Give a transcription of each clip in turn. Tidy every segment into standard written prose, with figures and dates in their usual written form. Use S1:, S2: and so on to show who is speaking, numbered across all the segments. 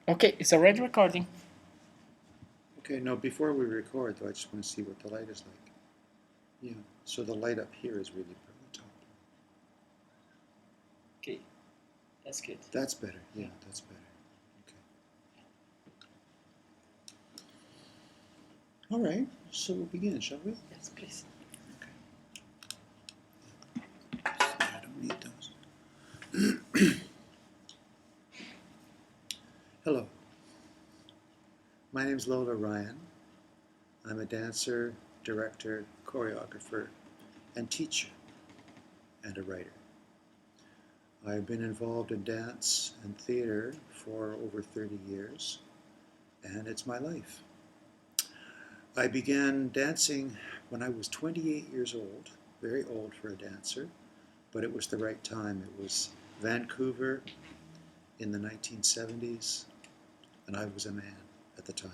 S1: Okay, it's already recording.
S2: Okay, no, before we record, though, I just want to see what the light is like. Yeah, so the light up here is really from the top.
S1: Okay, that's good.
S2: That's better. Yeah, that's better. Okay. All right, so we'll begin, shall we?
S1: Yes, please.
S2: I don't need those. Hello, my name's Lola Ryan. I'm a dancer, director, choreographer, and teacher, and a writer. I've been involved in dance and theater for over 30 years, and it's my life. I began dancing when I was 28 years old, very old for a dancer, but it was the right time. It was Vancouver in the 1970s, and I was a man at the time.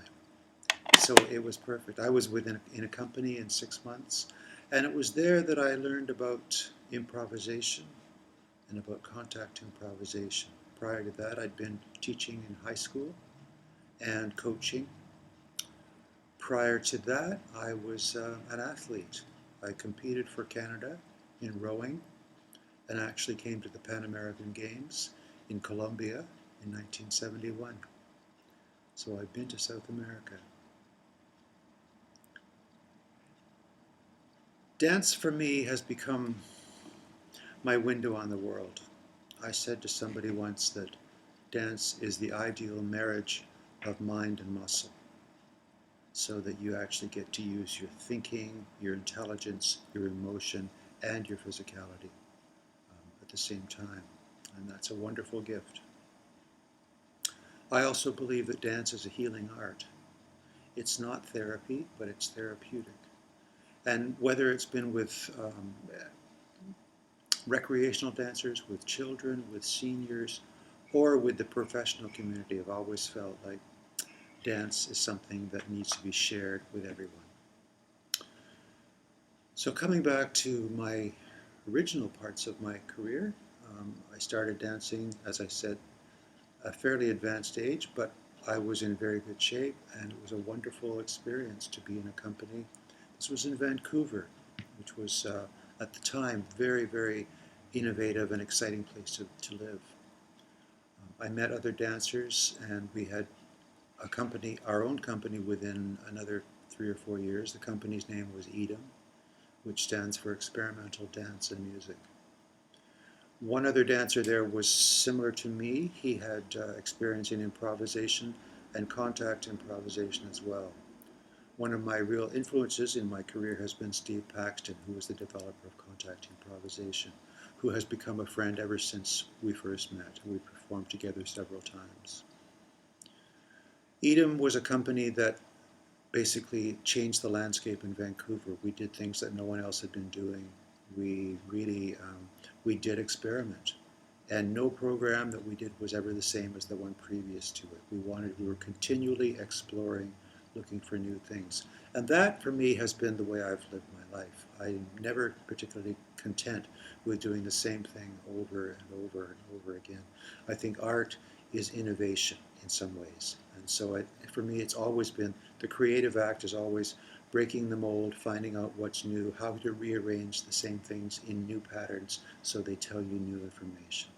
S2: So it was perfect. I was in a company in 6 months, and it was there that I learned about improvisation and about contact improvisation. Prior to that, I'd been teaching in high school and coaching. Prior to that, I was an athlete. I competed for Canada in rowing and actually came to the Pan American Games in Colombia in 1971. So I've been to South America. Dance for me has become my window on the world. I said to somebody once that dance is the ideal marriage of mind and muscle, so that you actually get to use your thinking, your intelligence, your emotion, and your physicality at the same time. And that's a wonderful gift. I also believe that dance is a healing art. It's not therapy, but it's therapeutic. And whether it's been with recreational dancers, with children, with seniors, or with the professional community, I've always felt like dance is something that needs to be shared with everyone. So coming back to my original parts of my career, I started dancing, as I said, a fairly advanced age, but I was in very good shape, and it was a wonderful experience to be in a company. This was in Vancouver, which was at the time very, very innovative and exciting place to live. I met other dancers, and we had a company, our own company, within another 3 or 4 years. The company's name was EDM, which stands for Experimental Dance and Music. One other dancer there was similar to me. He had experience in improvisation and contact improvisation as well. One of my real influences in my career has been Steve Paxton, who was the developer of contact improvisation, who has become a friend ever since we first met. We performed together several times. EDM was a company that basically changed the landscape in Vancouver. We did things that no one else had been doing. We really we did experiment, and no program that we did was ever the same as the one previous to it. We were continually exploring, looking for new things, and that for me has been the way I've lived my life. I'm never particularly content with doing the same thing over and over and over again. I think art is innovation in some ways, and so for me it's always been the creative act is always breaking the mold, finding out what's new, how to rearrange the same things in new patterns so they tell you new information.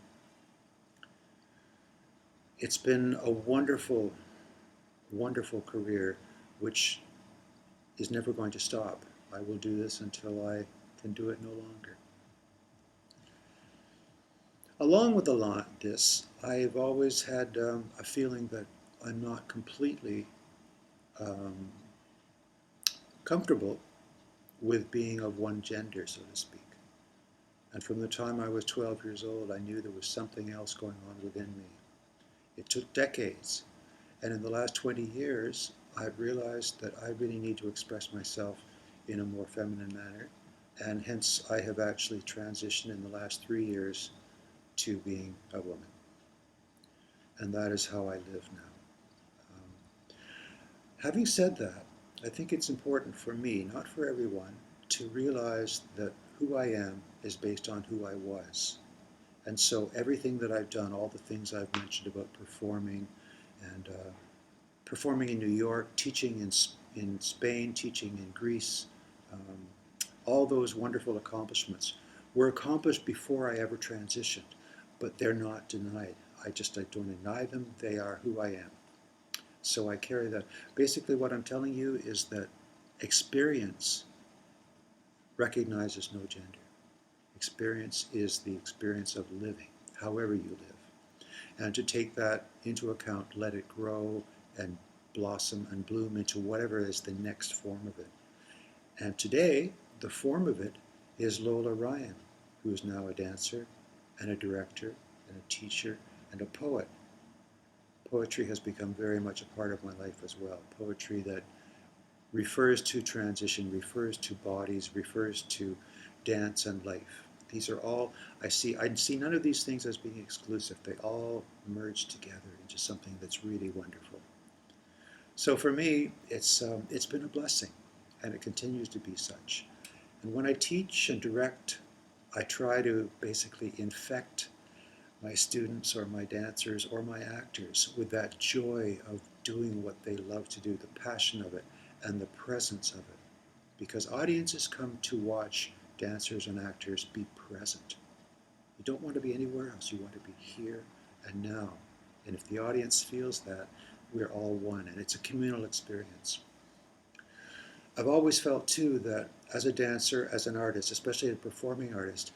S2: It's been a wonderful, wonderful career, which is never going to stop. I will do this until I can do it no longer. Along with this, I've always had a feeling that I'm not completely um, comfortable with being of one gender, so to speak. And from the time I was 12 years old, I knew there was something else going on within me. It took decades, and in the last 20 years, I've realized that I really need to express myself in a more feminine manner, and hence I have actually transitioned in the last 3 years to being a woman. And that is how I live now. Having said that, I think it's important for me, not for everyone, to realize that who I am is based on who I was. And so everything that I've done, all the things I've mentioned about performing and performing in New York, teaching in Spain, teaching in Greece. Um, all those wonderful accomplishments were accomplished before I ever transitioned, but they're not denied. I don't deny them. They are who I am. So I carry that. Basically, what I'm telling you is that experience recognizes no gender. Experience is the experience of living, however you live. And to take that into account, let it grow and blossom and bloom into whatever is the next form of it. And today, the form of it is Lola Ryan, who is now a dancer and a director and a teacher and a poet. Poetry has become very much a part of my life as well. Poetry that refers to transition, refers to bodies, refers to dance and life. These are all, I see none of these things as being exclusive. They all merge together into something that's really wonderful. So for me, it's been a blessing, and it continues to be such. And when I teach and direct, I try to basically infect my students or my dancers or my actors with that joy of doing what they love to do, the passion of it, and the presence of it. Because audiences come to watch dancers and actors be present. You don't want to be anywhere else. You want to be here and now. And if the audience feels that, we're all one, and it's a communal experience. I've always felt, too, that as a dancer, as an artist, especially a performing artist,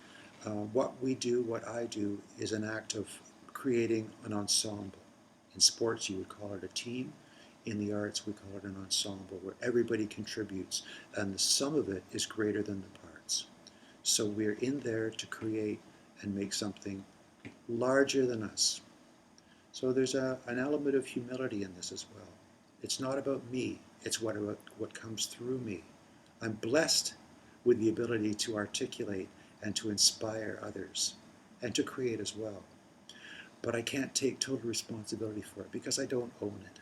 S2: what we do, what I do, is an act of creating an ensemble. In sports, you would call it a team. In the arts, we call it an ensemble, where everybody contributes, and the sum of it is greater than the parts. So we're in there to create and make something larger than us. So there's an element of humility in this as well. It's not about me, it's about what comes through me. I'm blessed with the ability to articulate and to inspire others and to create as well. But I can't take total responsibility for it because I don't own it.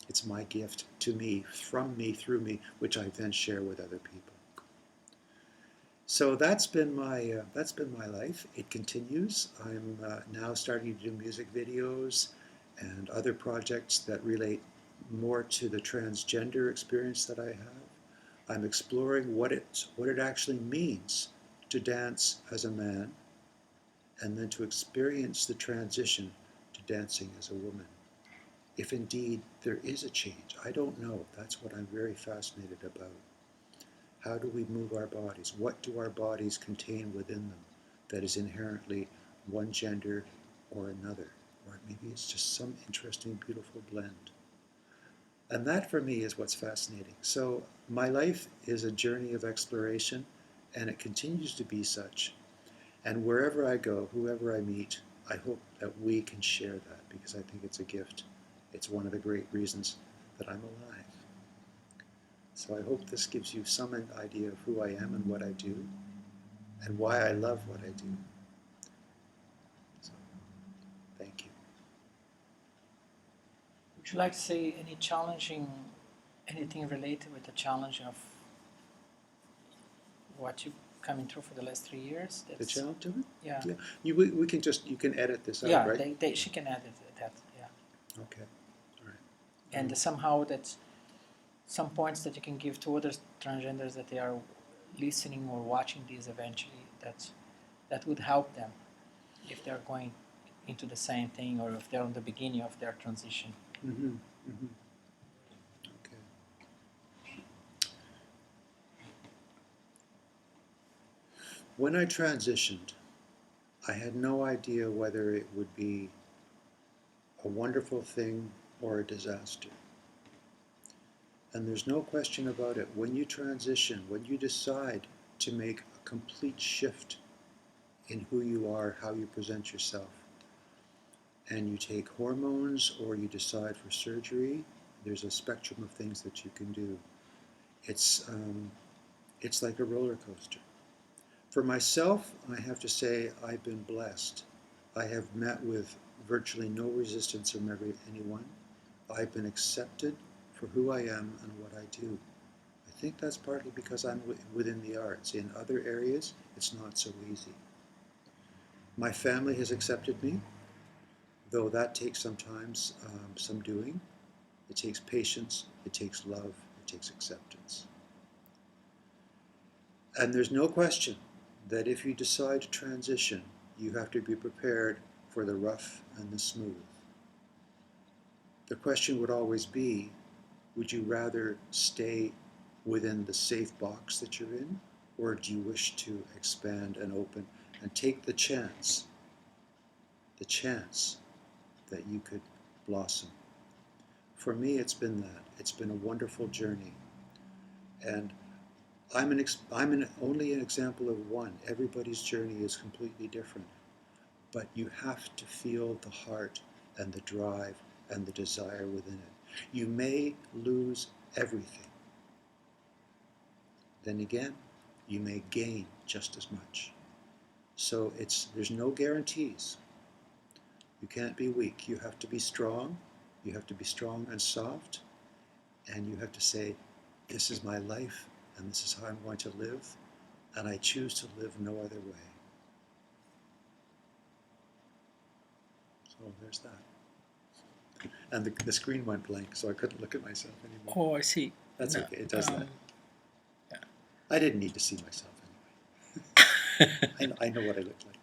S2: It's my gift to me, from me, through me, which I then share with other people. So that's been my life. It continues. I'm now starting to do music videos and other projects that relate more to the transgender experience that I have. I'm exploring what it actually means to dance as a man and then to experience the transition to dancing as a woman. If indeed there is a change, I don't know. That's what I'm very fascinated about. How do we move our bodies? What do our bodies contain within them that is inherently one gender or another? Or maybe it's just some interesting, beautiful blend. And that for me is what's fascinating. So my life is a journey of exploration, and it continues to be such. And wherever I go, whoever I meet, I hope that we can share that because I think it's a gift. It's one of the great reasons that I'm alive. So I hope this gives you some idea of who I am and what I do and why I love what I do. So, thank you.
S1: Would you like to say anything related with the challenge of what you coming through for the last 3 years?
S2: The challenge of it?
S1: Yeah.
S2: Yeah. You can edit this out,
S1: Yeah,
S2: right?
S1: she can edit that. Yeah.
S2: Okay. All right.
S1: And somehow that's some points that you can give to other transgenders that they are listening or watching these eventually. That would help them if they're going into the same thing or if they're on the beginning of their transition.
S2: Mm-hmm. Mm-hmm. Okay. When I transitioned, I had no idea whether it would be a wonderful thing or a disaster. And there's no question about it. When you transition, when you decide to make a complete shift in who you are, how you present yourself, and you take hormones or you decide for surgery, there's a spectrum of things that you can do. It's like a roller coaster. For myself, I have to say I've been blessed. I have met with virtually no resistance from anyone. I've been accepted for who I am and what I do. I think that's partly because I'm within the arts. In other areas, it's not so easy. My family has accepted me. though that takes sometimes some doing. It takes patience, it takes love, it takes acceptance. And there's no question that if you decide to transition, you have to be prepared for the rough and the smooth. The question would always be, would you rather stay within the safe box that you're in, or do you wish to expand and open and take the chance that you could blossom? For me, it's been that. It's been a wonderful journey. And I'm only an example of one. Everybody's journey is completely different. But you have to feel the heart and the drive and the desire within it. You may lose everything. Then again, you may gain just as much. So there's no guarantees. You can't be weak. You have to be strong. You have to be strong and soft. And you have to say, this is my life, and this is how I'm going to live, and I choose to live no other way. So there's that. And the screen went blank, so I couldn't look at myself anymore.
S1: Oh, I see.
S2: That's
S1: No,
S2: okay, it does that.
S1: Yeah.
S2: I didn't need to see myself anyway. I know what I look like.